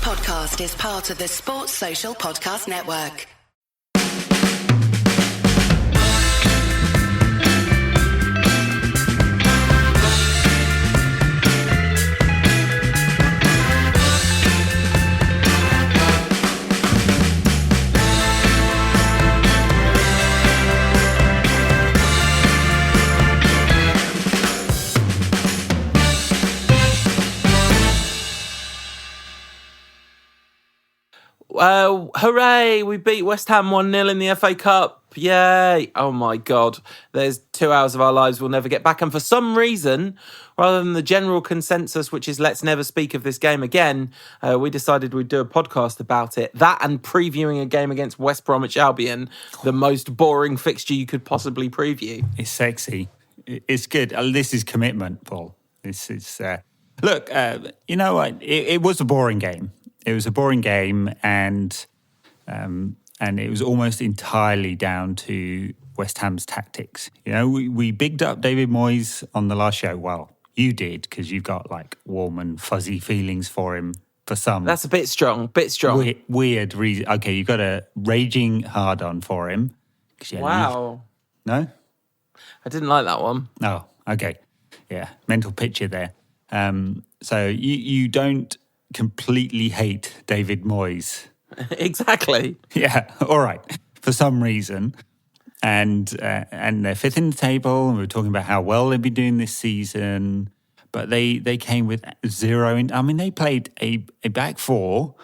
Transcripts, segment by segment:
podcast is part of the Sports Social Podcast Network. Hooray! We beat West Ham 1-0 in the FA Cup. Yay! Oh my God. There's 2 hours of our lives we'll never get back. And for some reason, rather than the general consensus, which is let's never speak of this game again, we decided we'd do a podcast about it. That and previewing a game against West Bromwich Albion, the most boring fixture you could possibly preview. It's sexy. It's good. This is commitment, Paul. This is... Look, you know what? It was a boring game. It was a boring game, and it was almost entirely down to West Ham's tactics. You know, we bigged up David Moyes on the last show. Well, you did, because you've got like warm and fuzzy feelings for him for some. That's a bit strong. Weird reason. Okay, you've got a raging hard on for him. Wow. No? I didn't like that one. Oh, okay. Yeah, mental picture there. So you don't completely hate David Moyes. Exactly. Yeah, all right. For some reason. And they're fifth in the table, and we were talking about how well they'd be doing this season. But they came with zero. They played a back four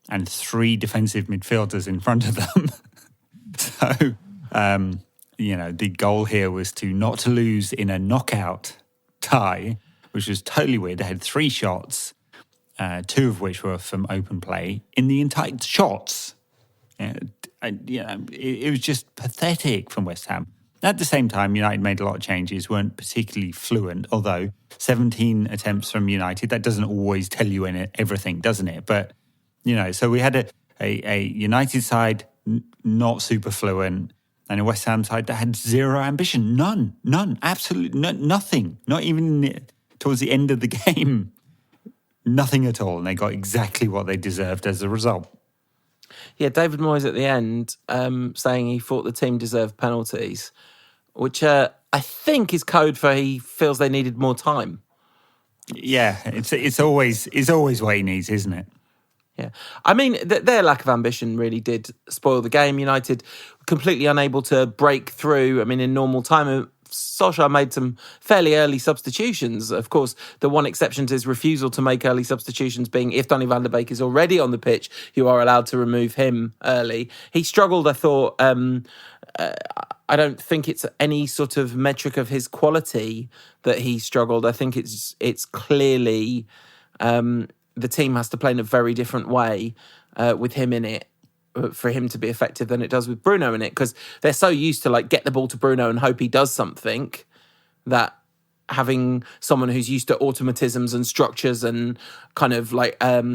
and 3 defensive midfielders in front of them. So, the goal here was to not lose in a knockout tie, which was totally weird. They had 3 shots. 2 of which were from open play in the entire shots. It was just pathetic from West Ham. At the same time, United made a lot of changes, weren't particularly fluent, although 17 attempts from United, that doesn't always tell you everything, doesn't it? But, so we had a United side not super fluent, and a West Ham side that had zero ambition. None, absolutely nothing. Not even towards the end of the game. Nothing at all, and they got exactly what they deserved as a result. Yeah, David Moyes at the end saying he thought the team deserved penalties, which I think is code for he feels they needed more time. Yeah, it's always what he needs, isn't it? Yeah. Their lack of ambition really did spoil the game. United completely unable to break through. In normal time, Solskjaer made some fairly early substitutions. Of course, the one exception to his refusal to make early substitutions being if Donny van der Beek is already on the pitch, you are allowed to remove him early. He struggled, I thought. I don't think it's any sort of metric of his quality that he struggled. I think it's clearly the team has to play in a very different way with him in it for him to be effective than it does with Bruno in it, because they're so used to get the ball to Bruno and hope he does something, that having someone who's used to automatisms and structures and kind of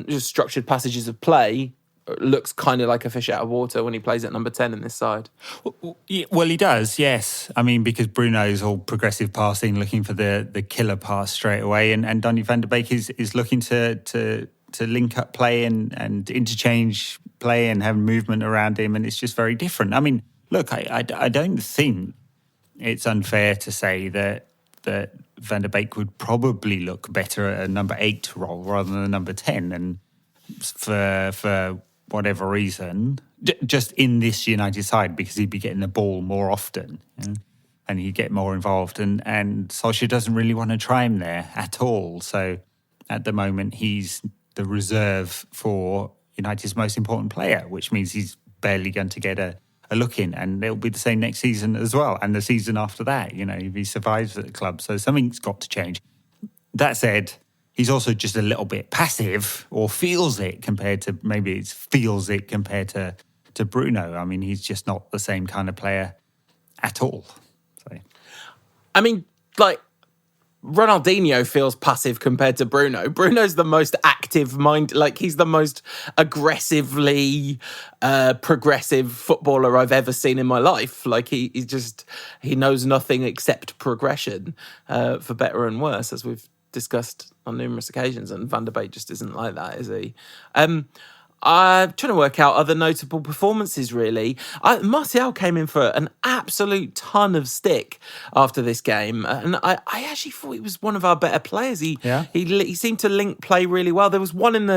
just structured passages of play looks kind of like a fish out of water when he plays at number 10 in this side. Well, he does, yes. Because Bruno's all progressive passing, looking for the killer pass straight away, and Donny van der Beek is looking to link up play and interchange play and have movement around him, and it's just very different. Look, I don't think it's unfair to say that Van der Beek would probably look better at a number 8 role rather than a number 10, and for whatever reason, just in this United side, because he'd be getting the ball more often, and he'd get more involved, and Solskjaer doesn't really want to try him there at all. So at the moment, he's the reserve for United's most important player, which means he's barely going to get a look in, and it'll be the same next season as well, and the season after that, if he survives at the club. So something's got to change. That said, he's also just a little bit passive, or feels it compared to Bruno. He's just not the same kind of player at all. So. Ronaldinho feels passive compared to Bruno. Bruno's the most active mind, he's the most aggressively progressive footballer I've ever seen in my life. He knows nothing except progression, for better and worse, as we've discussed on numerous occasions, and Van der Beek just isn't like that, is he? I'm trying to work out other notable performances, really. Martial came in for an absolute ton of stick after this game, and I actually thought he was one of our better players. He seemed to link play really well. There was one in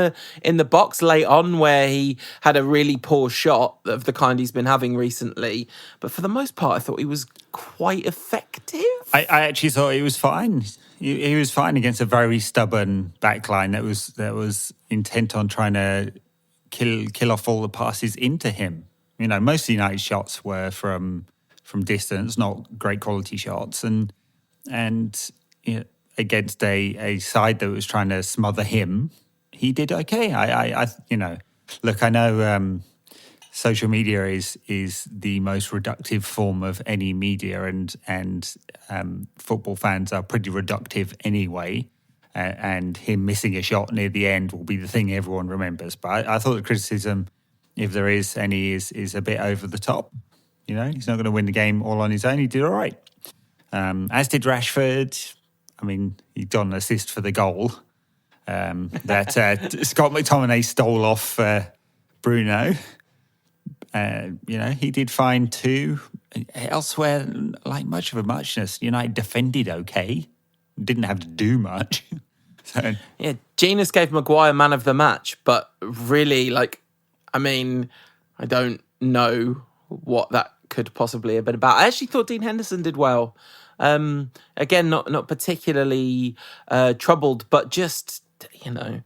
the box late on where he had a really poor shot of the kind he's been having recently, but for the most part, I thought he was quite effective. I actually thought he was fine. He was fine against a very stubborn backline that was intent on trying to kill off all the passes into him. You know, most of United's shots were from distance, not great quality shots, and you know, against a side that was trying to smother him, he did okay. I you know, look, I know social media is the most reductive form of any media, and football fans are pretty reductive anyway. And him missing a shot near the end will be the thing everyone remembers. But I thought the criticism, if there is any, is a bit over the top. You know, he's not going to win the game all on his own. He did all right. As did Rashford. I mean, he got an assist for the goal that Scott McTominay stole off Bruno. You know, he did fine too. Elsewhere, like much of a muchness, United defended okay. Didn't have to do much. So yeah, Genius gave Maguire man of the match, but really, I don't know what that could possibly have been about. I actually thought Dean Henderson did well. Again, not particularly troubled, but just, you know,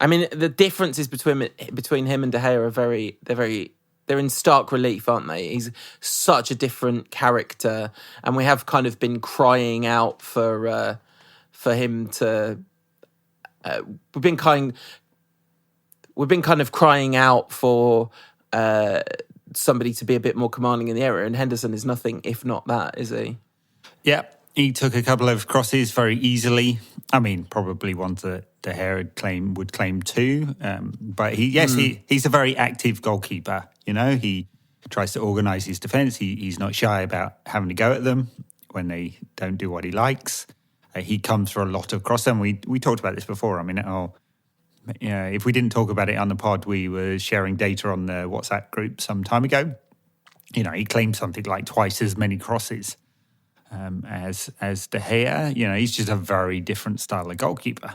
the differences between him and De Gea they're in stark relief, aren't they? He's such a different character, and we have kind of been crying out for him to. We've been kind of crying out for somebody to be a bit more commanding in the area, and Henderson is nothing if not that, is he? Yeah, he took a couple of crosses very easily. I mean, probably ones that De Gea would claim too. But he's a very active goalkeeper. You know, he tries to organise his defence. He's not shy about having to go at them when they don't do what he likes. He comes for a lot of crosses. And we talked about this before. I mean, if we didn't talk about it on the pod, we were sharing data on the WhatsApp group some time ago. You know, he claimed something like twice as many crosses as De Gea. You know, he's just a very different style of goalkeeper.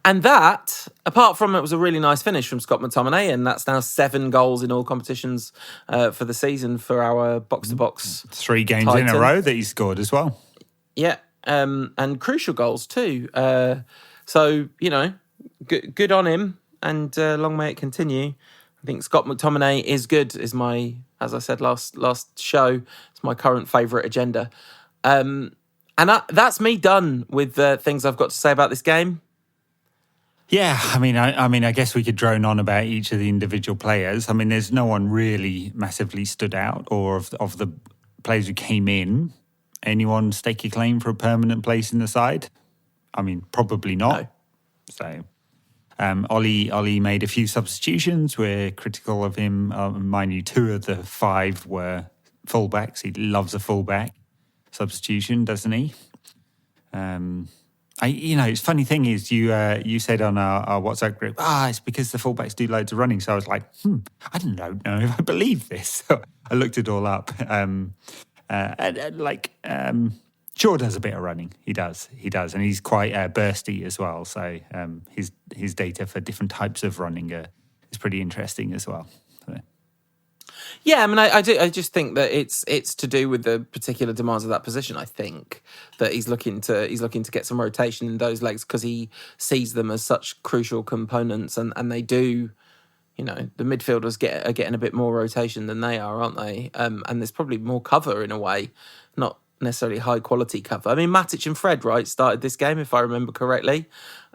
And that, apart from it was a really nice finish from Scott McTominay, and that's now 7 goals in all competitions for the season for our box-to-box 3 games Titan. in a row that he scored as well. Yeah, and crucial goals too. So, you know, good on him, and long may it continue. I think Scott McTominay is good, as I said last show, it's my current favourite agenda. And that's me done with the things I've got to say about this game. Yeah, I mean, I guess we could drone on about each of the individual players. I mean, there's no one really massively stood out, or of the players who came in, anyone stake a claim for a permanent place in the side? I mean, probably not. No. So, Ole made a few substitutions. We're critical of him. Mind you, 2 of the 5 were fullbacks. He loves a fullback substitution, doesn't he? It's funny thing is you said on our WhatsApp group, it's because the fullbacks do loads of running. So I was like, I don't know if I believe this. So I looked it all up. Shaw does a bit of running. He does, and he's quite bursty as well. So his data for different types of running is pretty interesting as well. So. Yeah, I mean, I just think that it's to do with the particular demands of that position. I think that he's looking to get some rotation in those legs because he sees them as such crucial components, and they do. You know, the midfielders are getting a bit more rotation than they are, aren't they? And there's probably more cover in a way, not necessarily high quality cover. I mean, Matic and Fred, right, started this game if I remember correctly.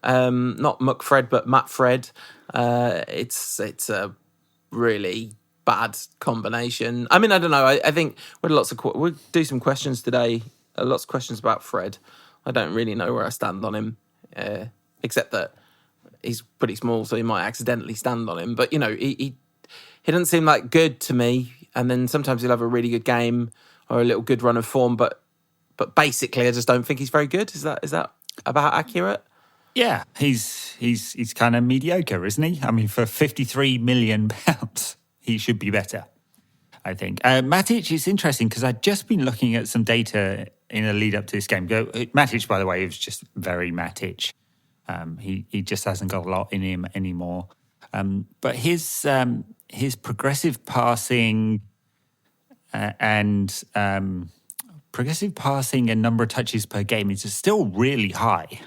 Not McFred, but Matt Fred. It's a really bad combination. I mean, I don't know. I think we'll do some questions today. Lots of questions about Fred. I don't really know where I stand on him, except that he's pretty small, so he might accidentally stand on him. But you know, he doesn't seem like good to me. And then sometimes he'll have a really good game or a little good run of form. But basically, I just don't think he's very good. Is that? about accurate? Yeah, he's kind of mediocre, isn't he? I mean, for £53 million, he should be better, I think. Matic is interesting because I'd just been looking at some data in a lead up to this game. Matic, by the way, is just very Matic. He just hasn't got a lot in him anymore. But his progressive passing and number of touches per game is still really high.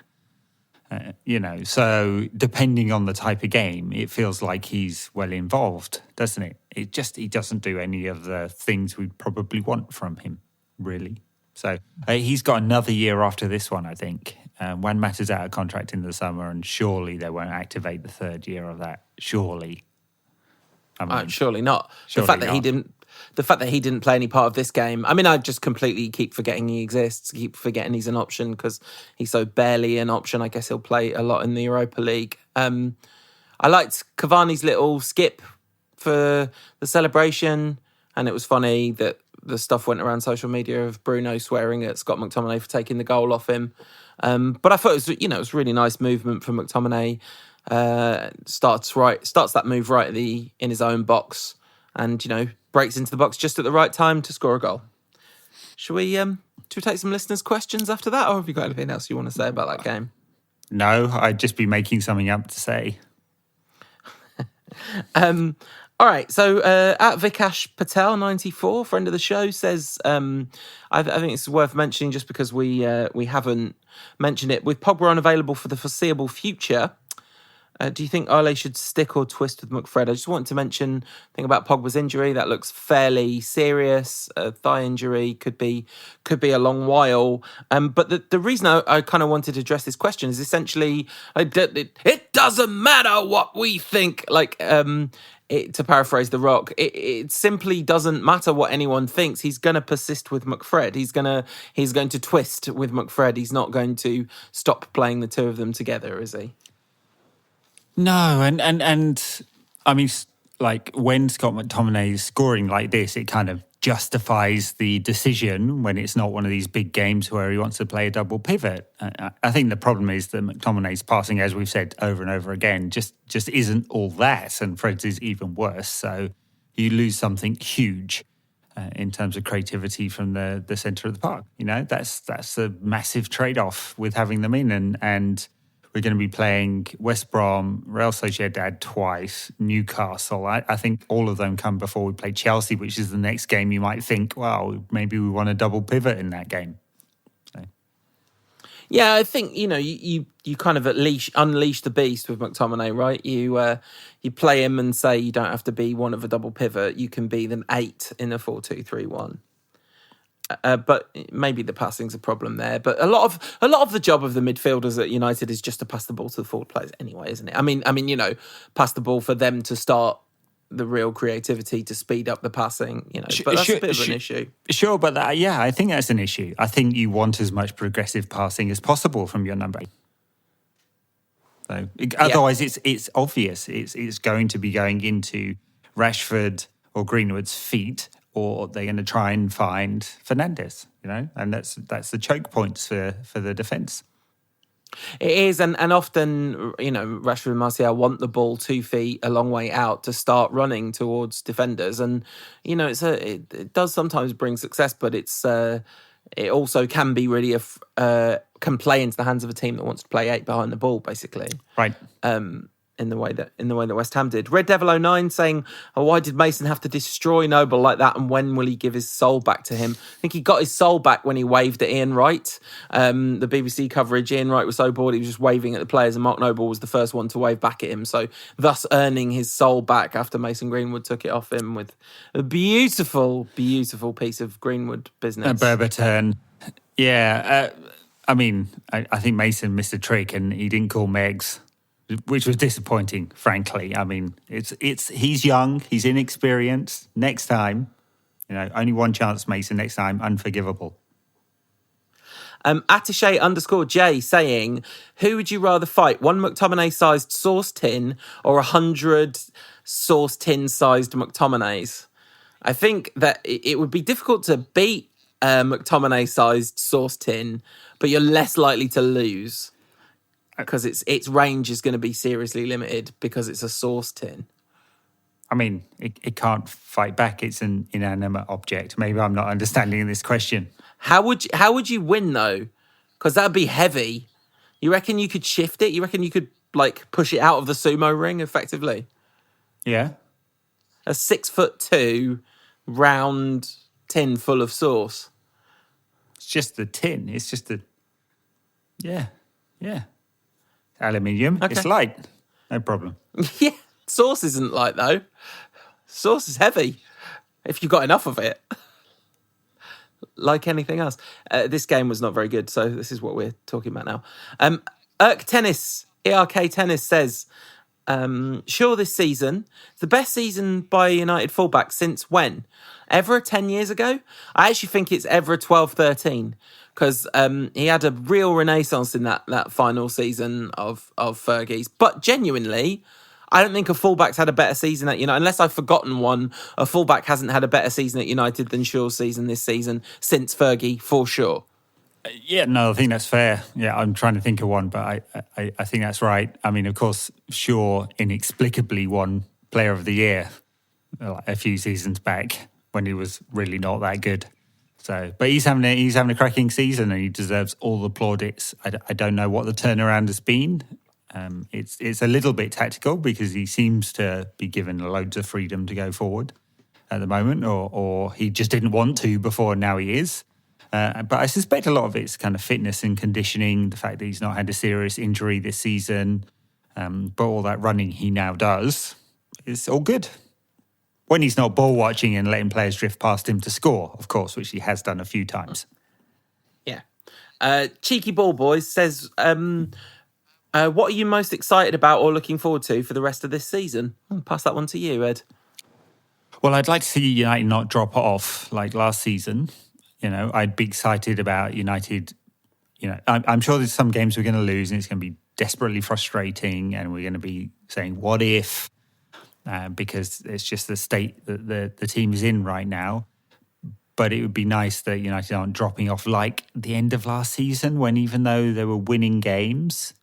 So depending on the type of game, it feels like he's well involved, doesn't it? He doesn't do any of the things we'd probably want from him, really. So he's got another year after this one, I think. Juan Mata's out of contract in the summer, and surely they won't activate the third year of that. Surely. I mean, surely not. Surely The fact that he didn't play any part of this game. I mean, I just completely keep forgetting he exists, keep forgetting he's an option because he's so barely an option. I guess he'll play a lot in the Europa League. I liked Cavani's little skip for the celebration, and it was funny that the stuff went around social media of Bruno swearing at Scott McTominay for taking the goal off him. But I thought it was really nice movement from McTominay. Starts that move right in his own box, and breaks into the box just at the right time to score a goal. Should we take some listeners' questions after that, or have you got anything else you want to say about that game? No, I'd just be making something up to say. All right, so at Vikash Patel 94, friend of the show, says I think it's worth mentioning just because we haven't mentioned it. With Pogba unavailable for the foreseeable future, do you think Ole should stick or twist with McFred? I just wanted to mention the thing about Pogba's injury. That looks fairly serious. Thigh injury could be a long while. But the reason I kind of wanted to address this question is essentially it doesn't matter what we think. To paraphrase The Rock, it simply doesn't matter what anyone thinks. He's going to persist with McFred. He's going to twist with McFred. He's not going to stop playing the two of them together, is he? No, and I mean, like when Scott McTominay is scoring like this, it kind of justifies the decision when it's not one of these big games where he wants to play a double pivot. I think the problem is that McTominay's passing, as we've said over and over again, just isn't all that, and Fred's is even worse. So you lose something huge in terms of creativity from the centre of the park. That's a massive trade-off with having them in, and we're going to be playing West Brom, Real Sociedad twice, Newcastle. I think all of them come before we play Chelsea, which is the next game. You might think, well, maybe we want a double pivot in that game. So. Yeah, I think, you kind of unleash the beast with McTominay, right? You play him and say you don't have to be one of a double pivot. You can be them 8 in a 4-2-3-1. But maybe the passing's a problem there. But a lot of the job of the midfielders at United is just to pass the ball to the forward players anyway, isn't it? I mean, pass the ball for them to start the real creativity to speed up the passing. But that's a bit of an issue. Sure, but I think that's an issue. I think you want as much progressive passing as possible from your number 8. So otherwise, it's obvious. It's going to be going into Rashford or Greenwood's feet, or they're going to try and find Fernandes, and that's the choke points for the defence. It is, and often, Rashford and Moyesiah want the ball 2 feet a long way out to start running towards defenders, and it does sometimes bring success, but it also can be really can play into the hands of a team that wants to play 8 behind the ball, basically. Right. In the way that West Ham did. Red Devil 09 saying, why did Mason have to destroy Noble like that, and when will he give his soul back to him? I think he got his soul back when he waved at Ian Wright. The BBC coverage, Ian Wright was so bored he was just waving at the players, and Mark Noble was the first one to wave back at him, so thus earning his soul back after Mason Greenwood took it off him with a beautiful, beautiful piece of Greenwood business. A Berbatern. Yeah, I think Mason missed a trick and he didn't call Megs, which was disappointing, frankly. I mean, he's young, he's inexperienced. Next time, only one chance, Mason. Next time, unforgivable. Attaché_J saying, who would you rather fight? 1 McTominay-sized sauce tin or 100 sauce tin-sized McTominays? I think that it would be difficult to beat a McTominay-sized sauce tin, but you're less likely to lose because its range is going to be seriously limited because it's a sauce tin. I mean, it can't fight back. It's an inanimate object. Maybe I'm not understanding this question. How would you win though? Because that'd be heavy. You reckon you could shift it? You reckon you could like push it out of the sumo ring effectively? Yeah. A 6'2" round tin full of sauce. It's just the tin. It's just the... Yeah. Aluminium. Okay. It's light. No problem. Yeah. Sauce isn't light, though. Sauce is heavy, if you've got enough of it. Like anything else. This game was not very good, so this is what we're talking about now. ERK Tennis says, sure, this season, the best season by a United fullback since when? Evra 10 years ago? I actually think it's Evra 12-13, because he had a real renaissance in that final season of Fergie's. But genuinely, I don't think a fullback's had a better season at United. Unless I've forgotten one, a fullback hasn't had a better season at United than Shaw's season this season since Fergie, for sure. Yeah, no, I think that's fair. Yeah, I'm trying to think of one, but I think that's right. I mean, of course, Shaw inexplicably won Player of the Year a few seasons back when he was really not that good. So, but he's having a cracking season and he deserves all the plaudits. I don't know what the turnaround has been. It's a little bit tactical because he seems to be given loads of freedom to go forward at the moment, or he just didn't want to before, and now he is. But I suspect a lot of it's kind of fitness and conditioning, the fact that he's not had a serious injury this season, but all that running he now does is all good. When he's not ball watching and letting players drift past him to score, of course, which he has done a few times. Yeah. Cheeky Ball Boys says... what are you most excited about or looking forward to for the rest of this season? I'll pass that one to you, Ed. Well, I'd like to see United not drop off like last season. I'd be excited about United. I'm sure there's some games we're going to lose and it's going to be desperately frustrating and we're going to be saying, what if? Because it's just the state that the team is in right now. But it would be nice that United aren't dropping off like the end of last season when even though they were winning games,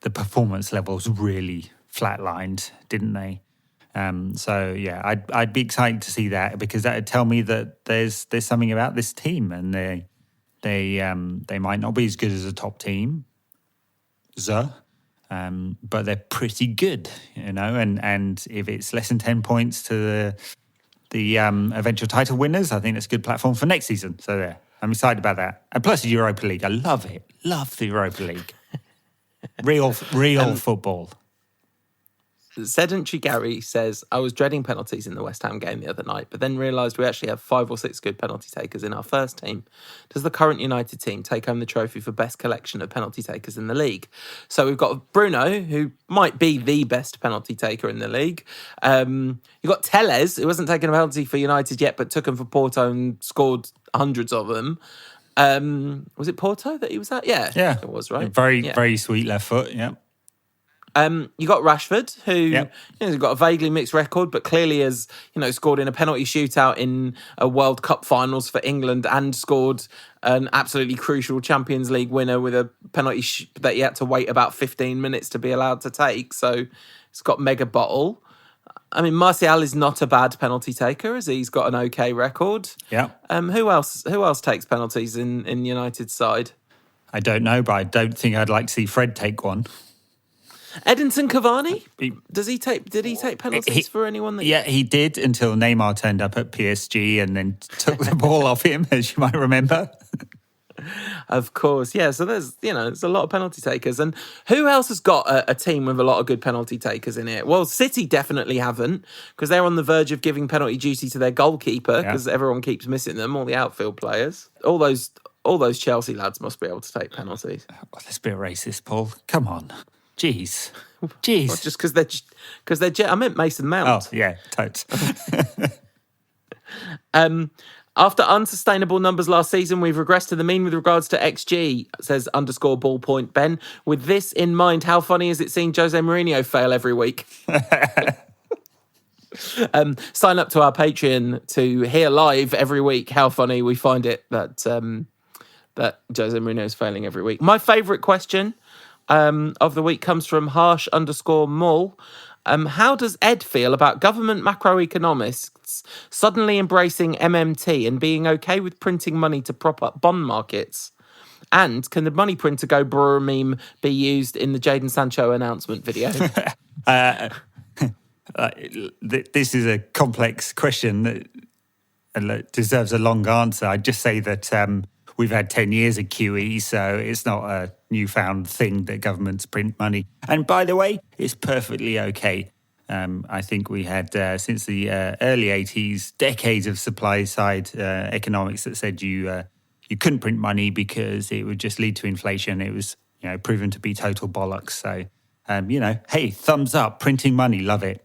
the performance levels really flatlined, didn't they? So yeah, I'd be excited to see that because that would tell me that there's something about this team and they might not be as good as a top team, but they're pretty good, And if it's less than 10 points to the eventual title winners, I think that's a good platform for next season. So there, I'm excited about that. And plus the Europa League, I love it. Love the Europa League. Real football. Sedentary Gary says, I was dreading penalties in the West Ham game the other night, but then realised we actually have 5 or 6 good penalty takers in our first team. Does the current United team take home the trophy for best collection of penalty takers in the league? So we've got Bruno, who might be the best penalty taker in the league. You've got Tellez, who hasn't taken a penalty for United yet, but took them for Porto and scored hundreds of them. Was it Porto that he was at? Yeah, it was, right? Very sweet left foot, yeah. You got Rashford, who has got a vaguely mixed record, but clearly has scored in a penalty shootout in a World Cup finals for England and scored an absolutely crucial Champions League winner with a penalty that he had to wait about 15 minutes to be allowed to take. So it's got mega bottle. I mean, Martial is not a bad penalty taker, as he's got an okay record. Yeah. Who else takes penalties in United's side? I don't know, but I don't think I'd like to see Fred take one. Edinson Cavani? Did he take penalties for anyone? Yeah, he did until Neymar turned up at PSG and then took the ball off him, as you might remember. Of course, yeah. So there's a lot of penalty takers, and who else has got a team with a lot of good penalty takers in it? Well, City definitely haven't because they're on the verge of giving penalty duty to their goalkeeper because everyone keeps missing them. All the outfield players, all those Chelsea lads must be able to take penalties. Oh, let's be racist, Paul. Come on. Jeez. Well, just because they're I meant Mason Mount. Oh, yeah, totes. After unsustainable numbers last season, we've regressed to the mean with regards to XG, says _ballpoint Ben. With this in mind, how funny is it seeing Jose Mourinho fail every week? Sign up to our Patreon to hear live every week how funny we find it that that Jose Mourinho is failing every week. My favourite question of the week comes from harsh_mull. How does Ed feel about government macroeconomists suddenly embracing MMT and being okay with printing money to prop up bond markets? And can the money printer go brr meme be used in the Jadon Sancho announcement video? This is a complex question that deserves a long answer. I'd just say that we've had 10 years of QE, so it's not a newfound thing that governments print money. And by the way, it's perfectly okay. I think we had, since the early 80s, decades of supply-side economics that said you couldn't print money because it would just lead to inflation. It was, proven to be total bollocks. So, hey, thumbs up, printing money, love it.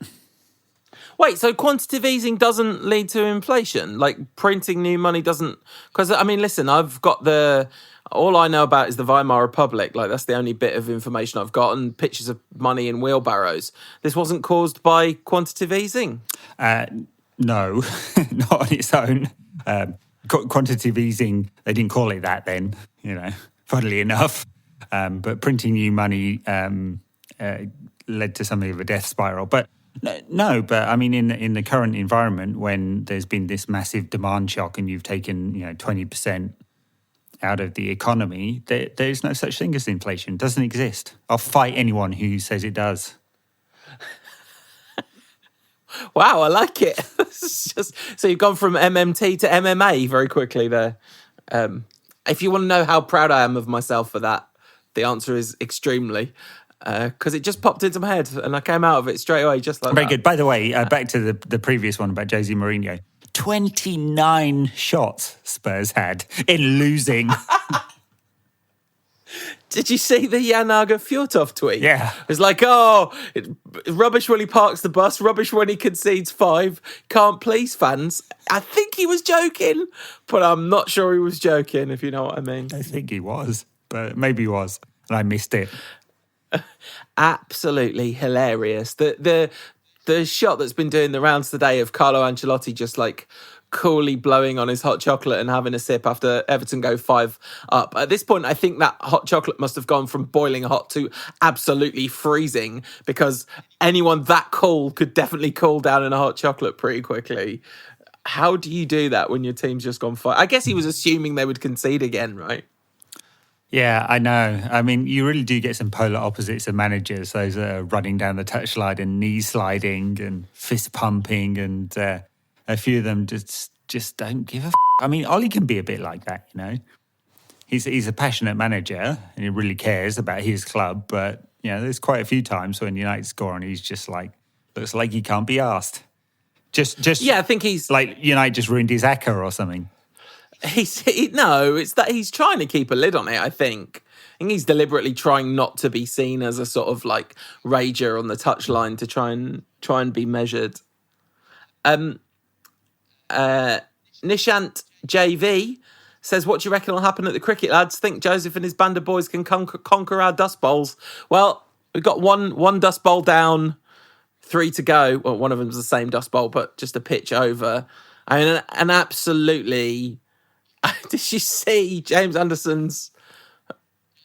Wait, so quantitative easing doesn't lead to inflation? Like printing new money doesn't? Because, listen, I've got all I know about is the Weimar Republic. Like, that's the only bit of information I've got, and pictures of money in wheelbarrows. This wasn't caused by quantitative easing? No, not on its own. Quantitative easing, they didn't call it that then, funnily enough. But printing new money led to something of a death spiral. But no, in the current environment, when there's been this massive demand shock and you've taken 20% out of the economy, there's no such thing as inflation. It doesn't exist. I'll fight anyone who says it does. Wow, I like it. So you've gone from MMT to MMA very quickly there. If you want to know how proud I am of myself for that, the answer is extremely. Because it just popped into my head and I came out of it straight away just like Very that. good. By the way, back to the previous one about Jose Mourinho. 29 shots Spurs had in losing. Did you see the Janaga Fjortov tweet? Yeah. It was like, rubbish when he parks the bus, rubbish when he concedes 5. Can't please fans. I think he was joking, but I'm not sure he was joking, if you know what I mean. I think he was, but maybe he was, and I missed it. Absolutely hilarious. The shot that's been doing the rounds today of Carlo Ancelotti just like coolly blowing on his hot chocolate and having a sip after Everton go 5 up. At this point, I think that hot chocolate must have gone from boiling hot to absolutely freezing, because anyone that cool could definitely cool down in a hot chocolate pretty quickly. How do you do that when your team's just gone 5? I guess he was assuming they would concede again, right? Yeah, I know. You really do get some polar opposites of managers. Those are running down the touchline and knee sliding and fist pumping, and a few of them just don't give a Ole can be a bit like that, He's a passionate manager and he really cares about his club, but, there's quite a few times when United score and he's just like, looks like he can't be asked. Yeah, I think he's... like United just ruined his Aka or something. It's that he's trying to keep a lid on it, I think. I think he's deliberately trying not to be seen as a sort of like rager on the touchline to try and be measured. Nishant JV says, what do you reckon will happen at the cricket, lads? Think Joseph and his band of boys can conquer our dust bowls? Well, we've got one dust bowl down, 3 to go. Well, one of them's the same dust bowl, but just a pitch over. And absolutely... Did you see James Anderson's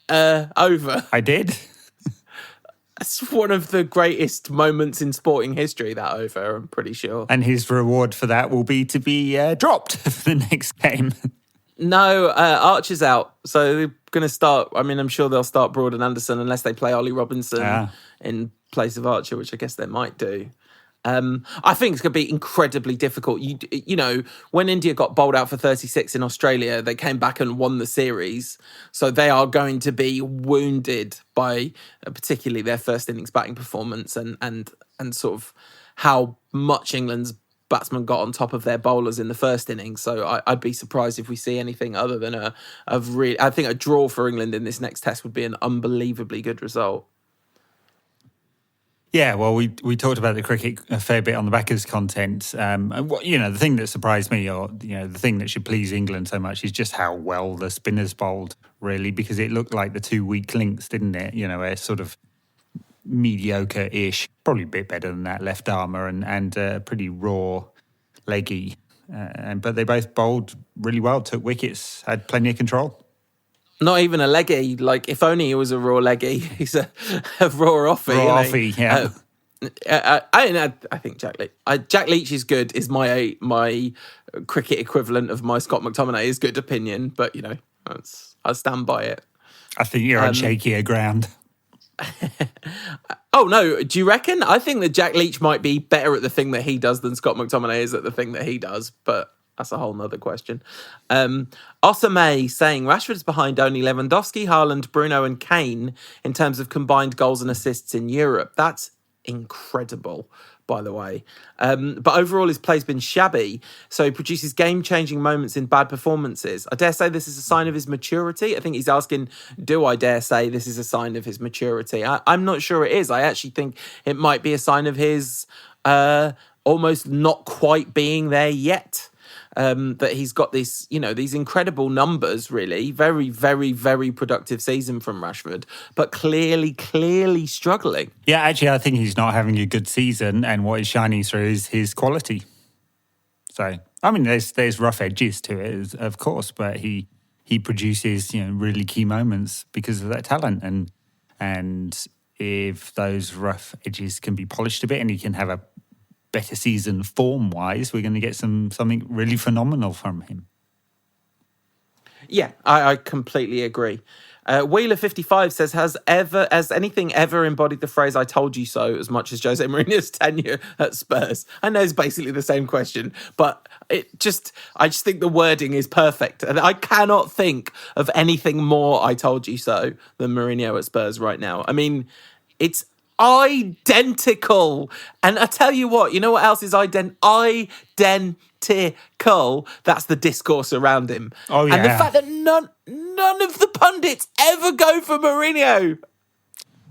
over? I did. It's one of the greatest moments in sporting history, that over, I'm pretty sure. And his reward for that will be to be dropped for the next game. No, Archer's out. So they're going to start, I'm sure they'll start Broad and Anderson unless they play Ollie Robinson in place of Archer, which I guess they might do. I think it's going to be incredibly difficult. When India got bowled out for 36 in Australia, they came back and won the series. So they are going to be wounded by particularly their first innings batting performance and sort of how much England's batsmen got on top of their bowlers in the first innings. So I'd be surprised if we see anything other than I think a draw for England in this next test would be an unbelievably good result. Yeah, well, we talked about the cricket a fair bit on the backers content. The thing that surprised me, or the thing that should please England so much, is just how well the spinners bowled, really, because it looked like the 2 weak links, didn't it? A sort of mediocre-ish, probably a bit better than that left armour, and pretty raw leggy. But they both bowled really well, took wickets, had plenty of control. Not even a leggy. Like, if only he was a raw leggy. He's a raw offie. Raw offie, yeah. I think Jack Leach is good. Is my cricket equivalent of my Scott McTominay is good opinion, but I stand by it. I think you're on shakier ground. Oh no, do you reckon? I think that Jack Leach might be better at the thing that he does than Scott McTominay is at the thing that he does, but that's a whole nother question. Osame saying Rashford's behind only Lewandowski, Haaland, Bruno and Kane in terms of combined goals and assists in Europe. That's incredible, by the way. But overall, his play's been shabby, so he produces game-changing moments in bad performances. I dare say this is a sign of his maturity. I think he's asking, do I dare say this is a sign of his maturity? I'm not sure it is. I actually think it might be a sign of his almost not quite being there yet. That he's got this, these incredible numbers, really. Very, very, very productive season from Rashford, but clearly struggling. Yeah, actually, I think he's not having a good season, and what is shining through is his quality. So, I mean, there's rough edges to it, of course, but he produces, really key moments because of that talent. And if those rough edges can be polished a bit and he can have a better season form-wise, we're going to get something really phenomenal from him. Yeah, I completely agree. Wheeler55 says, has anything ever embodied the phrase "I told you so" as much as Jose Mourinho's tenure at Spurs? I know it's basically the same question, but I just think the wording is perfect. And I cannot think of anything more "I told you so" than Mourinho at Spurs right now. I mean, it's identical. And I tell you what else is identical? That's the discourse around him. Oh, yeah. And the fact that none of the pundits ever go for Mourinho.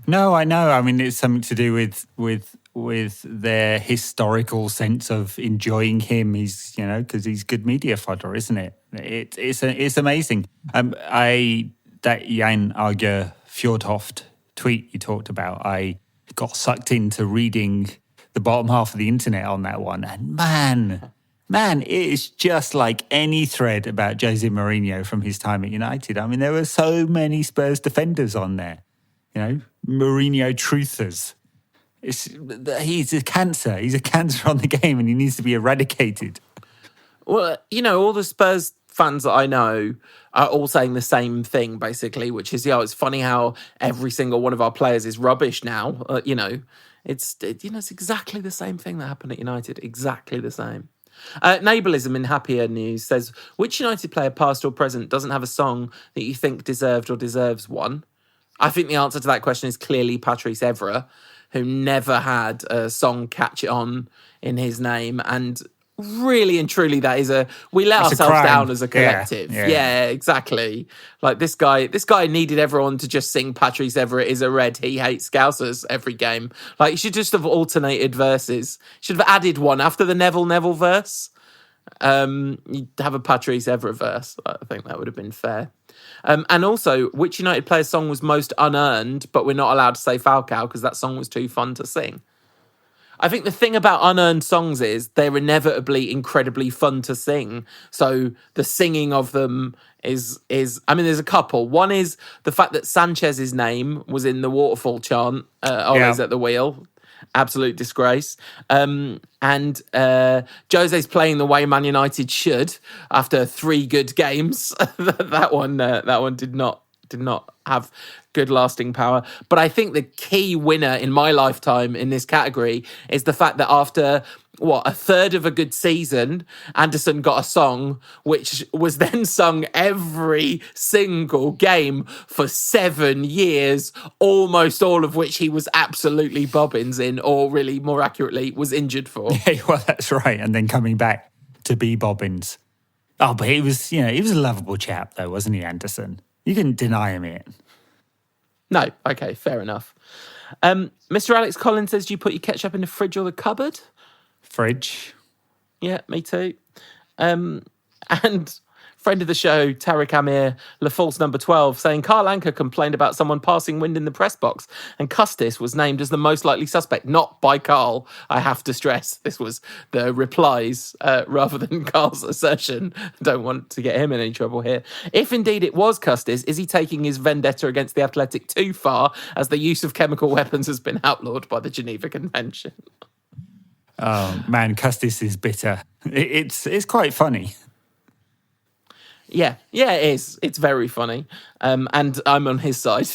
No, I know. I mean, it's something to do with their historical sense of enjoying him. He's, because he's good media fodder, isn't it? It's amazing. That Jan Arge Fjordhoft tweet you talked about, I got sucked into reading the bottom half of the internet on that one, and man, it is just like any thread about Jose Mourinho from his time at United. I mean, there were so many Spurs defenders on there, Mourinho truthers. He's a cancer. He's a cancer on the game, and he needs to be eradicated. Well, all the Spurs fans that I know are all saying the same thing, basically, which is, it's funny how every single one of our players is rubbish now. It's exactly the same thing that happened at United. Exactly the same. Neighbourism in happier news says, which United player, past or present, doesn't have a song that you think deserved or deserves one? I think the answer to that question is clearly Patrice Evra, who never had a song catch it on in his name. And really and truly, we let ourselves down as a collective. Yeah, exactly. Like this guy needed everyone to just sing Patrice Evra is a red, he hates Scousers every game. Like, you should just have alternated verses. Should have added one after the Neville verse. You'd have a Patrice Evra verse. I think that would have been fair. And also, which United player's song was most unearned, but we're not allowed to say Falcao because that song was too fun to sing? I think the thing about unearned songs is they're inevitably incredibly fun to sing. So the singing of them is I mean, there's a couple. One is the fact that Sanchez's name was in the waterfall chant, always at the wheel. Absolute disgrace. And Jose's playing the way Man United should after 3 good games. that one did not have good lasting power. But I think the key winner in my lifetime in this category is the fact that after a third of a good season, Anderson got a song which was then sung every single game for 7 years, almost all of which he was absolutely bobbins in, or really more accurately was injured for. Yeah, well, that's right. And then coming back to be bobbins. Oh, but he was a lovable chap though, wasn't he, Anderson? You couldn't deny him it. No, okay, fair enough. Mr. Alex Collins says, do you put your ketchup in the fridge or the cupboard? Fridge. Yeah, me too. And Friend of the show, Tariq Amir, La False number 12, saying Carl Anka complained about someone passing wind in the press box and Custis was named as the most likely suspect, not by Carl. I have to stress this was the replies rather than Carl's assertion. Don't want to get him in any trouble here. If indeed it was Custis, is he taking his vendetta against the Athletic too far, as the use of chemical weapons has been outlawed by the Geneva Convention? Oh, man, Custis is bitter. It's quite funny. Yeah, it is. It's very funny. And I'm on his side.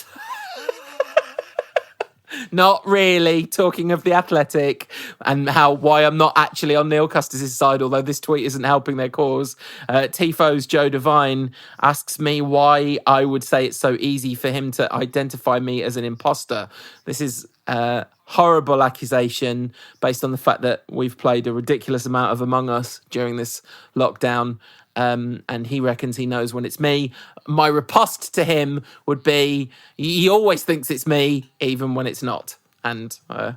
Not really, talking of the Athletic and why I'm not actually on Neil Custis' side, although this tweet isn't helping their cause. Tifo's Joe Devine asks me why I would say it's so easy for him to identify me as an imposter. This is a horrible accusation based on the fact that we've played a ridiculous amount of Among Us during this lockdown. And he reckons he knows when it's me. My riposte to him would be, he always thinks it's me, even when it's not. And I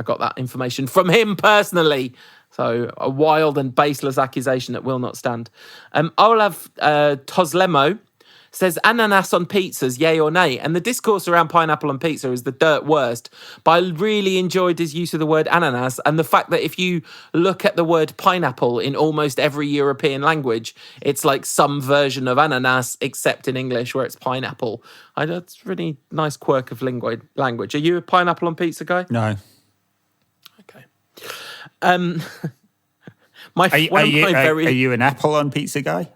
got that information from him personally. So a wild and baseless accusation that will not stand. Olav Toslemo says, ananas on pizzas, yay or nay? And the discourse around pineapple on pizza is the dirt worst. But I really enjoyed his use of the word ananas and the fact that if you look at the word pineapple in almost every European language, it's like some version of ananas, except in English where it's pineapple. That's a really nice quirk of language. Are you a pineapple on pizza guy? No. Okay. Are you an apple on pizza guy?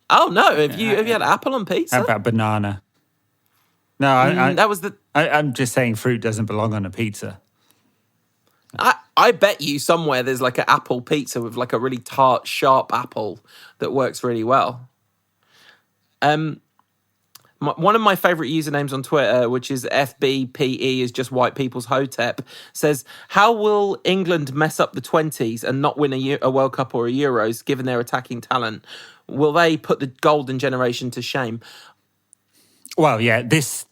Oh no! Have you had apple on pizza? How about banana? No, I'm just saying fruit doesn't belong on a pizza. I bet you somewhere there's like an apple pizza with like a really tart, sharp apple that works really well. One of my favourite usernames on Twitter, which is FBPE, is just white people's hotep, says, how will England mess up the 20s and not win a World Cup or a Euros, given their attacking talent? Will they put the golden generation to shame? Well, yeah, this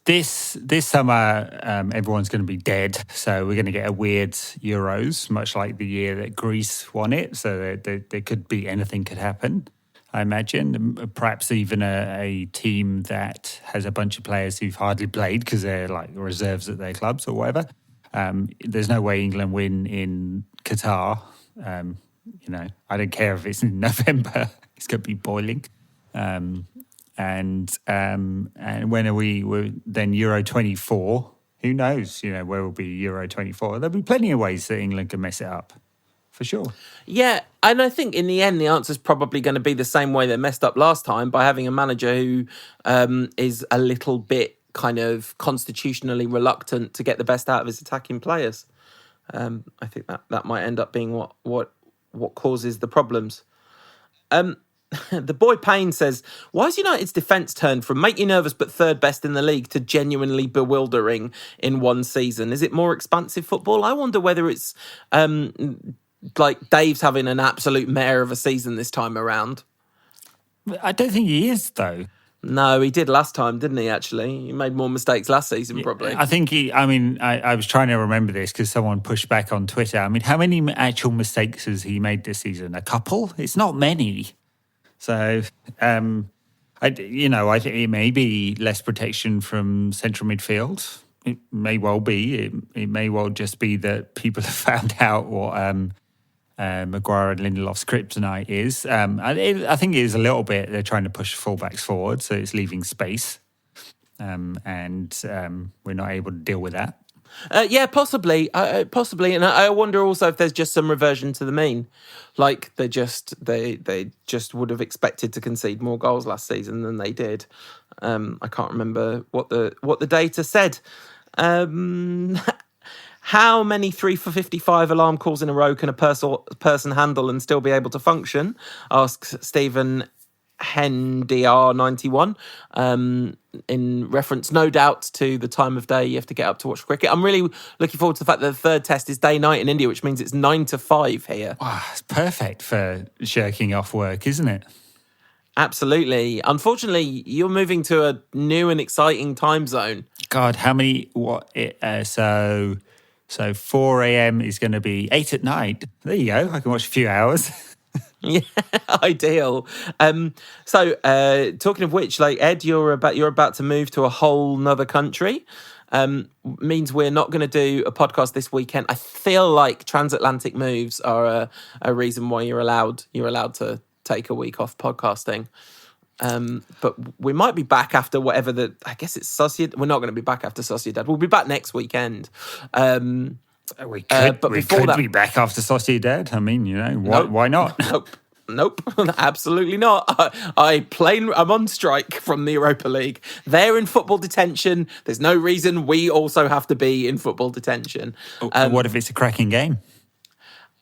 summer, everyone's going to be dead. So we're going to get a weird Euros, much like the year that Greece won it. So there could be anything could happen, I imagine. Perhaps even a team that has a bunch of players who've hardly played because they're like reserves at their clubs or whatever. There's no way England win in Qatar. I don't care if it's in November. It's going to be boiling. And when are we're then Euro 24? Who knows, where will be Euro 24? There'll be plenty of ways that England can mess it up, for sure. Yeah, and I think in the end, the answer's probably going to be the same way they messed up last time, by having a manager who is a little bit kind of constitutionally reluctant to get the best out of his attacking players. I think that might end up being what causes the problems. The boy Payne says, why has United's defence turned from make you nervous but third best in the league to genuinely bewildering in one season? Is it more expansive football? I wonder whether it's like Dave's having an absolute mare of a season this time around. I don't think he is, though. No, he did last time, didn't he, actually? He made more mistakes last season, probably. I think I was trying to remember this because someone pushed back on Twitter. I mean, how many actual mistakes has he made this season? A couple? It's not many. So, I think it may be less protection from central midfield. It may well be. It may well just be that people have found out what Maguire and Lindelof's kryptonite is. I think it is a little bit, they're trying to push fullbacks forward, so it's leaving space. And we're not able to deal with that. Yeah, possibly. And I wonder also if there's just some reversion to the mean. Like they just would have expected to concede more goals last season than they did. I can't remember what the data said. How many 3 for 55 alarm calls in a row can a person handle and still be able to function? Asks Stephen HenDR91, in reference, no doubt, to the time of day you have to get up to watch cricket. I'm really looking forward to the fact that the third test is day-night in India, which means it's 9 to 5 here. Wow, it's perfect for shirking off work, isn't it? Absolutely. Unfortunately, you're moving to a new and exciting time zone. God, how many? So 4 a.m. is going to be 8 at night. There you go. I can watch a few hours. Yeah, ideal. Talking of which, like Ed, you're about to move to a whole nother country. Means we're not going to do a podcast this weekend. I feel like transatlantic moves are a reason why you're allowed to take a week off podcasting. But we might be back after whatever I guess it's Sociedad. We're not going to be back after Sociedad. We'll be back next weekend. We could be back after Sociedad. I mean, why not? Nope, absolutely not. I'm on strike from the Europa League. They're in football detention. There's no reason we also have to be in football detention. What if it's a cracking game?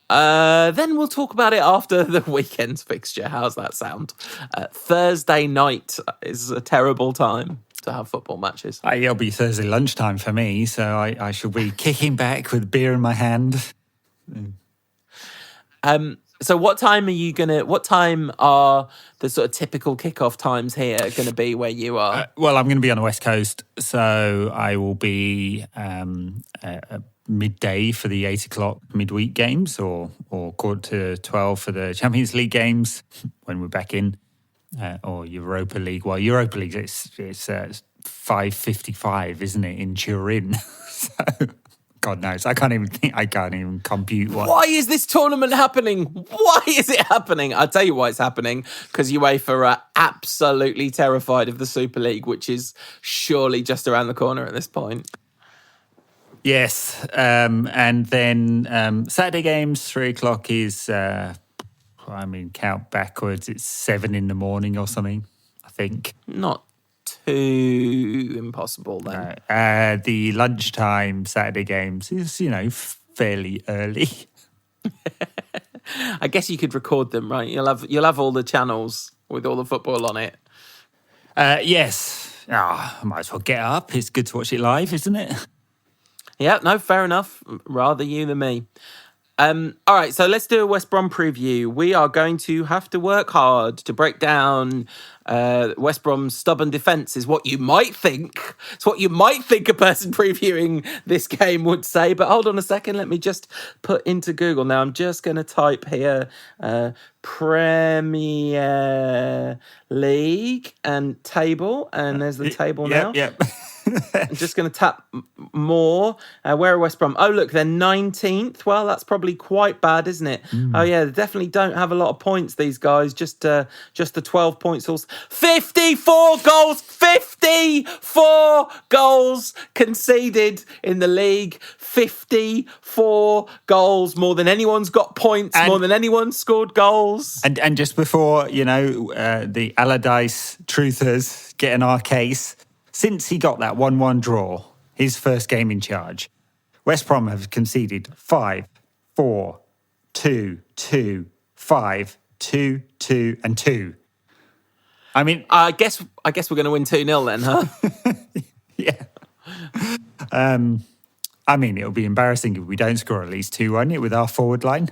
Then we'll talk about it after the weekend's fixture. How's that sound? Thursday night is a terrible time to have football matches. It'll be Thursday lunchtime for me, so I shall be kicking back with beer in my hand. So what time are the sort of typical kickoff times here going to be where you are? Well, I'm going to be on the West Coast, so I will be midday for the 8 o'clock midweek games or quarter to 12 for the Champions League games when we're back in, or Europa League. Well, Europa League, it's 5:55, isn't it, in Turin? So... God knows. I can't even compute what. Why is this tournament happening? Why is it happening? I'll tell you why it's happening. Because UEFA are absolutely terrified of the Super League, which is surely just around the corner at this point. Yes. And then Saturday games, 3 o'clock is, count backwards. It's 7 in the morning or something, I think. Not too impossible then. The lunchtime Saturday games is, fairly early. I guess you could record them, right? You'll have all the channels with all the football on it. Yes. I might as well get up. It's good to watch it live, isn't it? Yeah, no, fair enough. Rather you than me. All right, so let's do a West Brom preview. We are going to have to work hard to break down West Brom's stubborn defence is what you might think. It's what you might think a person previewing this game would say. But hold on a second. Let me just put into Google. Now, I'm just going to type here Premier League and table. And there's the table now. Yep. I'm just going to tap more. Where are West Brom? Oh, look, they're 19th. Well, that's probably quite bad, isn't it? Oh, yeah, they definitely don't have a lot of points, these guys. Just the 12 points. 54 goals! 54 goals conceded in the league. 54 goals. More than anyone's got points. More than anyone's scored goals. And just before, the Allardyce truthers get in our case... Since he got that 1-1 draw, his first game in charge, West Brom have conceded 5, 4, 2, 2, 5, 2, 2, and 2. I mean... I guess we're going to win 2-0 then, huh? Yeah. It'll be embarrassing if we don't score at least 2, won't it, with our forward line?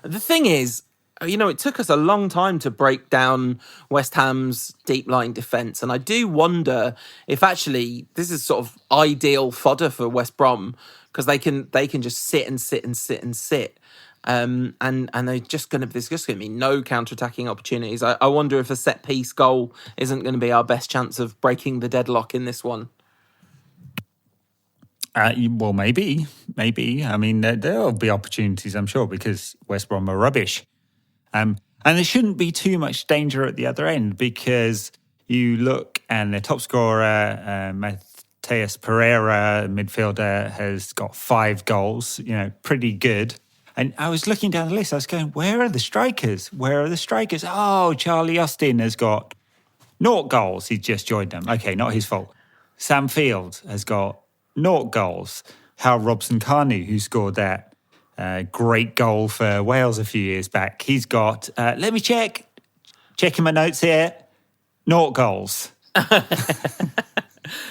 The thing is, it took us a long time to break down West Ham's deep line defence, and I do wonder if actually this is sort of ideal fodder for West Brom because they can just sit and sit and sit and sit, and there's just going to be no counter-attacking opportunities. I wonder if a set piece goal isn't going to be our best chance of breaking the deadlock in this one. Well, maybe. I mean, there'll be opportunities, I'm sure, because West Brom are rubbish. And there shouldn't be too much danger at the other end because you look and the top scorer, Mateus Pereira, midfielder, has got 5 goals, pretty good. And I was looking down the list, I was going, where are the strikers? Oh, Charlie Austin has got 0 goals. He's just joined them. Okay, not his fault. Sam Field has got 0 goals. Hal Robson-Kanu, who scored that great goal for Wales a few years back. He's got, let me checking my notes here, 0 goals.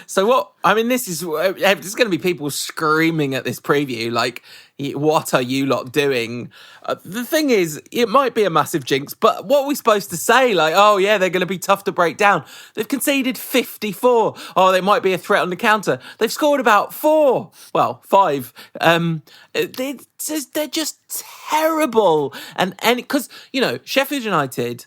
So what? I mean, there's going to be people screaming at this preview, like, "What are you lot doing?" The thing is, it might be a massive jinx, but what are we supposed to say? Like, "Oh yeah, they're going to be tough to break down." They've conceded 54. Oh, they might be a threat on the counter. They've scored about 4. Well, 5. They're just terrible, and because Sheffield United.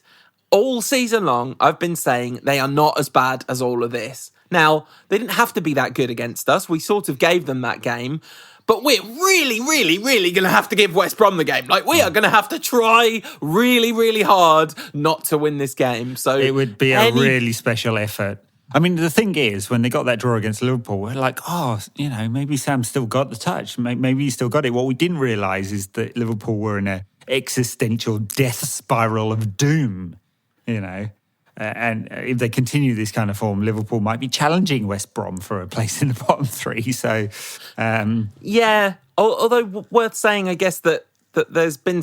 All season long, I've been saying they are not as bad as all of this. Now, they didn't have to be that good against us. We sort of gave them that game. But we're really, really, really going to have to give West Brom the game. Like, we are going to have to try really, really hard not to win this game. So it would be a really special effort. I mean, the thing is, when they got that draw against Liverpool, we're like, maybe Sam's still got the touch. Maybe he's still got it. What we didn't realise is that Liverpool were in an existential death spiral of doom. And if they continue this kind of form, Liverpool might be challenging West Brom for a place in the bottom 3. So, yeah. Although worth saying, I guess that there's been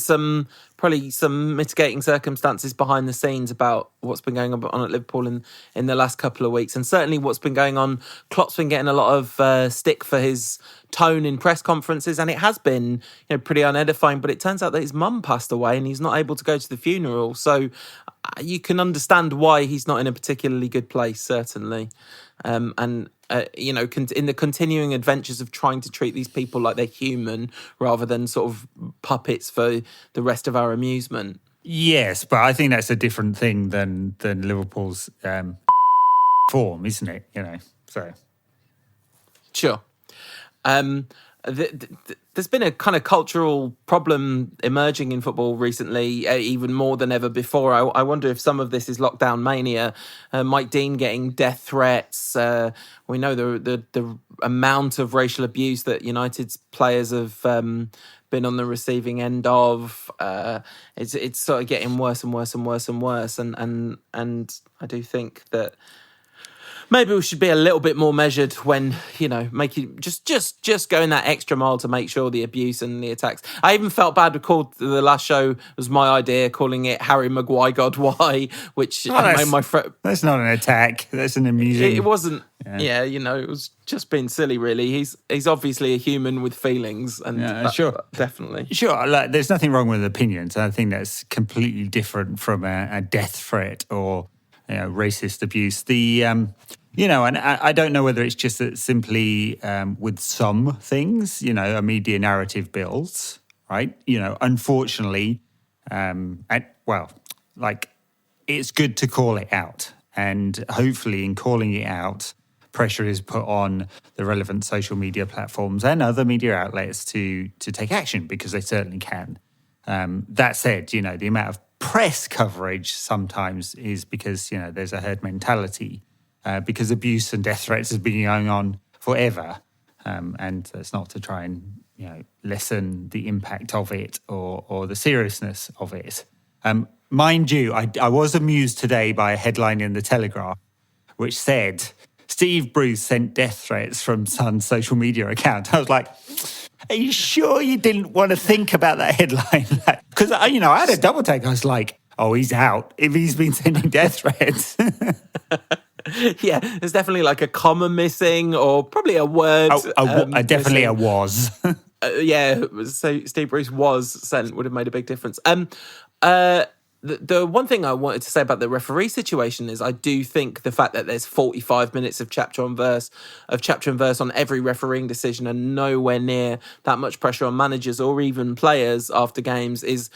probably some mitigating circumstances behind the scenes about what's been going on at Liverpool in the last couple of weeks, and certainly what's been going on. Klopp's been getting a lot of stick for his tone in press conferences, and it has been pretty unedifying. But it turns out that his mum passed away, and he's not able to go to the funeral. So you can understand why he's not in a particularly good place, certainly. In the continuing adventures of trying to treat these people like they're human rather than sort of puppets for the rest of our amusement. Yes, but I think that's a different thing than Liverpool's form, isn't it? So sure. There's been a kind of cultural problem emerging in football recently, even more than ever before. I wonder if some of this is lockdown mania. Mike Dean getting death threats. We know the amount of racial abuse that United's players have been on the receiving end of. It's sort of getting worse and worse and worse and worse. And I do think that maybe we should be a little bit more measured when, making just going that extra mile to make sure the abuse and the attacks. I even felt bad to call the last show was my idea, calling it Harry Maguire God Why, which made my friend. That's not an attack. That's an amusing. It wasn't. Yeah, it was just being silly. Really, he's obviously a human with feelings, and sure, definitely, sure. Like, there's nothing wrong with opinions. I think that's completely different from a death threat or racist abuse. And I don't know whether it's just that simply with some things, a media narrative builds, right? Unfortunately, it's good to call it out. And hopefully in calling it out, pressure is put on the relevant social media platforms and other media outlets to take action, because they certainly can. That said, the amount of press coverage sometimes is because, there's a herd mentality, because abuse and death threats has been going on forever. And that's not to try and, lessen the impact of it or the seriousness of it. Mind you, I was amused today by a headline in The Telegraph, which said, Steve Bruce sent death threats from Son's social media account. I was like, are you sure you didn't want to think about that headline? Because, I had a double take. I was like, oh, he's out if he's been sending death threats. Yeah, there's definitely like a comma missing, or probably a word. Definitely a was. So Steve Bruce was sent would have made a big difference. The one thing I wanted to say about the referee situation is I do think the fact that there's 45 minutes of chapter and verse on every refereeing decision and nowhere near that much pressure on managers or even players after games is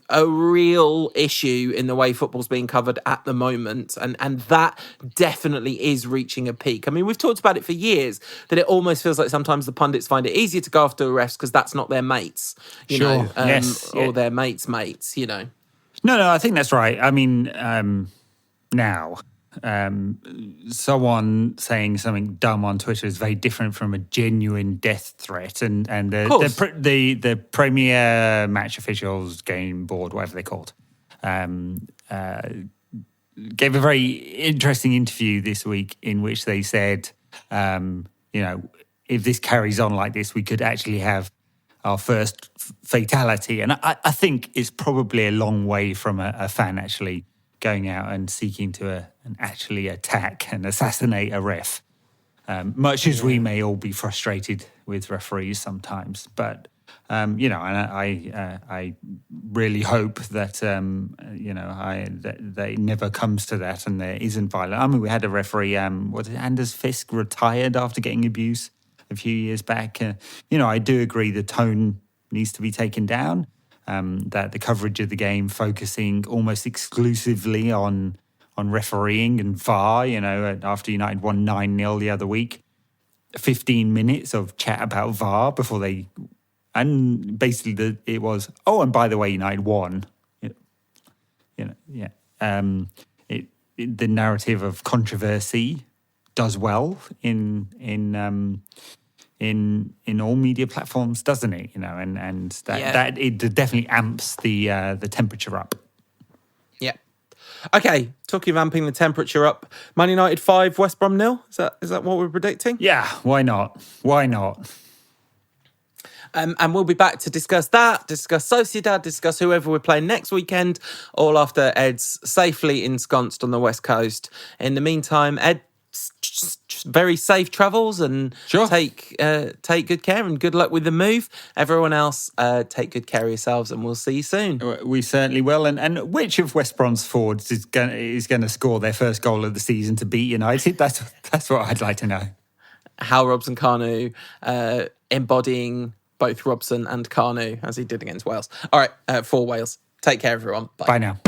a real issue in the way football's being covered at the moment. And that definitely is reaching a peak. I mean, we've talked about it for years, that it almost feels like sometimes the pundits find it easier to go after the refs because that's not their mates, or their mates' mates, No, I think that's right. I mean, now, someone saying something dumb on Twitter is very different from a genuine death threat. And the Premier Match Officials Game Board, whatever they're called, gave a very interesting interview this week in which they said, if this carries on like this, we could actually have our first fatality. And I think it's probably a long way from a fan actually going out and seeking to actually attack and assassinate a ref. much as we may all be frustrated with referees sometimes. But, and I really hope that, that it never comes to that and there isn't violence. I mean, we had a referee, Anders Fisk, retired after getting abuse a few years back. I do agree the tone needs to be taken down, that the coverage of the game focusing almost exclusively on refereeing and VAR, after United won 9-0 the other week, 15 minutes of chat about VAR before and basically it was, and by the way, United won. The narrative of controversy does well in all media platforms, doesn't it? And that it definitely amps the temperature up. Yeah. Okay, talking of amping the temperature up, Man United 5, West Brom 0. Is that what we're predicting? Yeah, why not? And we'll be back to discuss that, discuss Sociedad, discuss whoever we're playing next weekend, all after Ed's safely ensconced on the West Coast. In the meantime, Ed, just very safe travels and take good care and good luck with the move. Everyone else, take good care of yourselves and we'll see you soon. We certainly will. And which of West Brom's forwards is going to score their first goal of the season to beat United? That's what I'd like to know. How Robson-Kanu embodying both Robson and Kanu as he did against Wales. All right, for Wales. Take care, everyone. Bye. Bye now.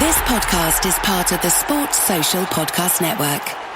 This podcast is part of the Sports Social Podcast Network.